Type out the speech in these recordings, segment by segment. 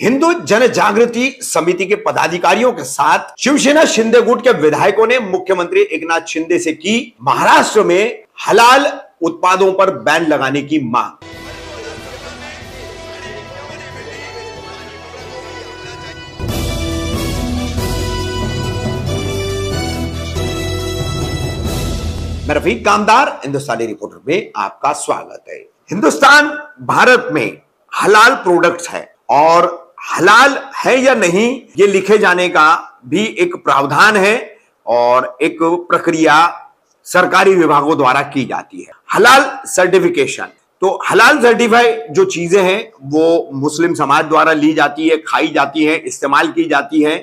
हिंदू जन जागृति समिति के पदाधिकारियों के साथ शिवसेना शिंदे गुट के विधायकों ने मुख्यमंत्री एकनाथ शिंदे से की महाराष्ट्र में हलाल उत्पादों पर बैन लगाने की मांग। मैं रफीक कामदार हिंदुस्तानी रिपोर्टर में आपका स्वागत है। हिंदुस्तान भारत में हलाल प्रोडक्ट्स है और हलाल है या नहीं ये लिखे जाने का भी एक प्रावधान है और एक प्रक्रिया सरकारी विभागों द्वारा की जाती है। हलाल सर्टिफिकेशन, तो हलाल सर्टिफाई जो चीजें हैं वो मुस्लिम समाज द्वारा ली जाती है, खाई जाती है, इस्तेमाल की जाती है।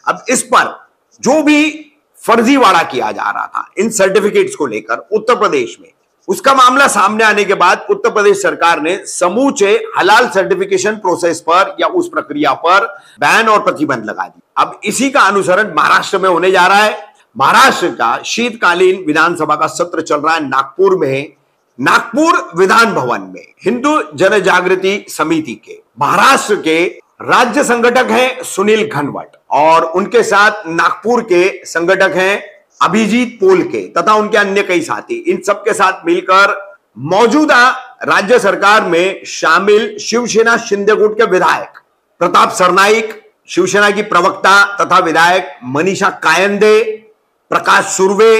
अब इस पर जो भी फर्जीवाड़ा किया जा रहा था इन सर्टिफिकेट्स को लेकर उत्तर प्रदेश में, उसका मामला सामने आने के बाद उत्तर प्रदेश सरकार ने समूचे हलाल सर्टिफिकेशन प्रोसेस पर या उस प्रक्रिया पर बैन और प्रतिबंध लगा दी। अब इसी का अनुसरण महाराष्ट्र में होने जा रहा है। महाराष्ट्र का शीतकालीन विधानसभा का सत्र चल रहा है नागपुर में। नागपुर विधान भवन में हिंदू जन जागृति समिति के महाराष्ट्र के राज्य संगठक हैं सुनील घनवट और उनके साथ नागपुर के संगठक हैं अभिजीत पोलके तथा उनके अन्य कई साथी। इन सबके साथ मिलकर मौजूदा राज्य सरकार में शामिल शिवसेना शिंदे गुट के विधायक प्रताप सरनाईक, शिवसेना की प्रवक्ता तथा विधायक मनीषा कायंदे, प्रकाश सुर्वे,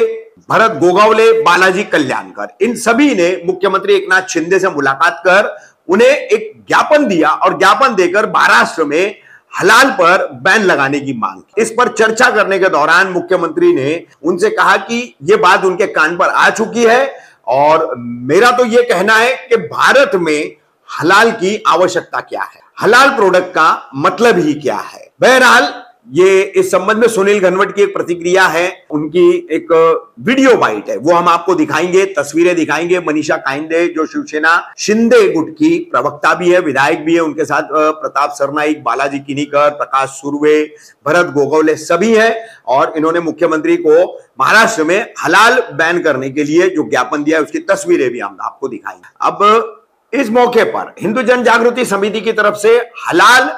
भरत गोगावले, बालाजी कल्याणकर, इन सभी ने मुख्यमंत्री एकनाथ शिंदे से मुलाकात कर उन्हें एक ज्ञापन दिया और ज्ञापन देकर महाराष्ट्र में हलाल पर बैन लगाने की मांग की। इस पर चर्चा करने के दौरान मुख्यमंत्री ने उनसे कहा कि यह बात उनके कान पर आ चुकी है और मेरा तो यह कहना है कि भारत में हलाल की आवश्यकता क्या है, हलाल प्रोडक्ट का मतलब ही क्या है। बहरहाल ये इस संबंध में सुनील घनवट की एक प्रतिक्रिया है, उनकी एक वीडियो बाइट है, वो हम आपको दिखाएंगे, तस्वीरें दिखाएंगे। मनीषा कायंदे जो शिवसेना शिंदे गुट की प्रवक्ता भी है, विधायक भी है, उनके साथ प्रताप सरनाईक, बालाजी किनीकर, प्रकाश सुर्वे, भरत गोगावले सभी है और इन्होंने मुख्यमंत्री को महाराष्ट्र में हलाल बैन करने के लिए जो ज्ञापन दिया है उसकी तस्वीरें भी हम आपको दिखाएंगे। अब इस मौके पर हिंदू जन जागृति समिति की तरफ से हलाल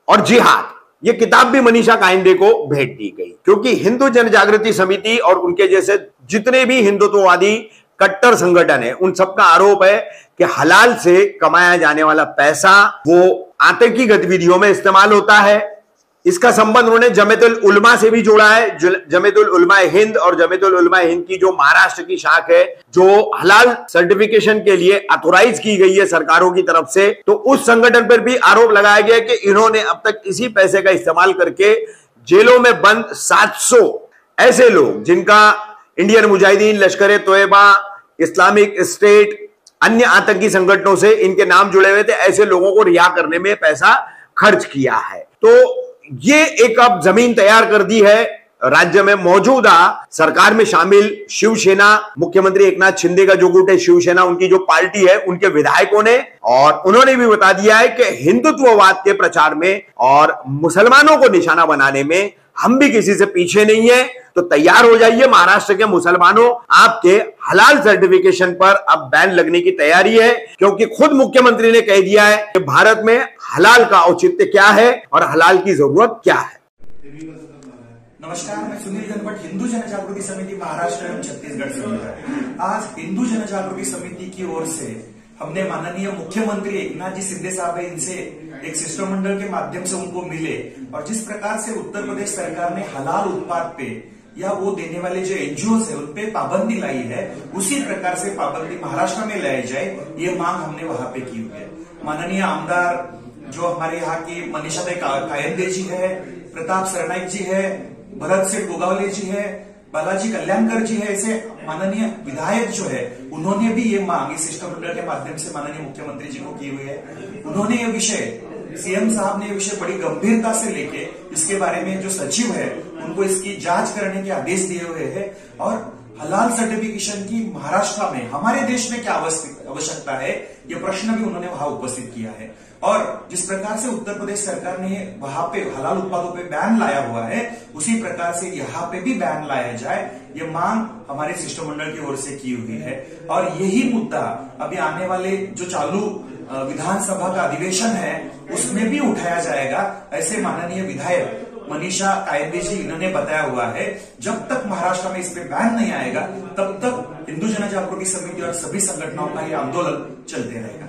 और जिहाद ये किताब भी मनीषा कायंदे को भेंट दी गई, क्योंकि हिंदू जन जागृति समिति और उनके जैसे जितने भी हिंदुत्ववादी कट्टर संगठन है उन सबका आरोप है कि हलाल से कमाया जाने वाला पैसा वो आतंकी गतिविधियों में इस्तेमाल होता है। इसका संबंध उन्होंने जमीयतुल उलमा से भी जोड़ा है। जमीयतुल उलमा हिंद और जमीयतुल उलमा हिंद की जो महाराष्ट्र की शाख है जो हलाल सर्टिफिकेशन के लिए ऑथोराइज की गई है सरकारों की तरफ से, तो उस संगठन पर भी आरोप लगाया गया कि इन्होंने अब तक इसी पैसे का इस्तेमाल करके जेलों में बंद 700 ऐसे लोग जिनका इंडियन मुजाहिदीन, लश्कर ए तोयबा, इस्लामिक स्टेट, अन्य आतंकी संगठनों से इनके नाम जुड़े हुए थे, ऐसे लोगों को रिहा करने में पैसा खर्च किया है। तो ये एक अब जमीन तैयार कर दी है राज्य में मौजूदा सरकार में शामिल शिवसेना, मुख्यमंत्री एकनाथ शिंदे का जो गुट है शिवसेना, उनकी जो पार्टी है, उनके विधायकों ने, और उन्होंने भी बता दिया है कि हिंदुत्ववाद के प्रचार में और मुसलमानों को निशाना बनाने में हम भी किसी से पीछे नहीं है। तो तैयार हो जाइए महाराष्ट्र के मुसलमानों, आपके हलाल सर्टिफिकेशन पर अब बैन लगने की तैयारी है, क्योंकि खुद मुख्यमंत्री ने कह दिया है कि भारत में हलाल का औचित्य क्या है और हलाल की जरूरत क्या है। नमस्कार, मैं सुनील घनवट हिंदू जन जागृति समिति महाराष्ट्र एवं छत्तीसगढ़ से हूँ। आज हिंदू जन जागृति समिति की ओर से हमने माननीय मुख्यमंत्री एकनाथ जी शिंदे साहब है, इनसे एक शिष्टमंडल के माध्यम से उनको मिले और जिस प्रकार से उत्तर प्रदेश सरकार ने हलाल उत्पाद पे या वो देने वाले जो एनजीओ है उनपे पाबंदी लाई है, उसी प्रकार से पाबंदी महाराष्ट्र में लाई जाए, ये मांग हमने वहां पे की हुई है। माननीय आमदार जो हमारे यहाँ की मनीषा कायंदे जी है, प्रताप सरनाईक जी है, भरत सिंह गोगावले जी है, बालाजी कल्याणकर जी है, ऐसे माननीय विधायक जो है उन्होंने भी ये मांग इस शिष्टमंडल के माध्यम से माननीय मुख्यमंत्री जी को की हुई है। उन्होंने ये विषय, सीएम साहब ने ये विषय बड़ी गंभीरता से लेके इसके बारे में जो सचिव है उनको इसकी जांच करने के आदेश दिए हुए हैं और हलाल सर्टिफिकेशन की महाराष्ट्र में, हमारे देश में क्या आवश्यकता है, ये प्रश्न भी उन्होंने वहां उपस्थित किया है। और जिस प्रकार से उत्तर प्रदेश सरकार ने वहां पे हलाल उत्पादों पे बैन लाया हुआ है, उसी प्रकार से यहाँ पे भी बैन लाया जाए, ये मांग हमारे शिष्टमंडल की ओर से की हुई है। और यही मुद्दा अभी आने वाले जो चालू विधानसभा का अधिवेशन है उसमें भी उठाया जाएगा, ऐसे माननीय विधायक मनीषा कायंदे जी इन्होंने बताया हुआ है। जब तक महाराष्ट्र में इस पे बैन नहीं आएगा तब तक हिंदू जन जागृति समिति और सभी संगठनों का ये आंदोलन चलते रहेगा।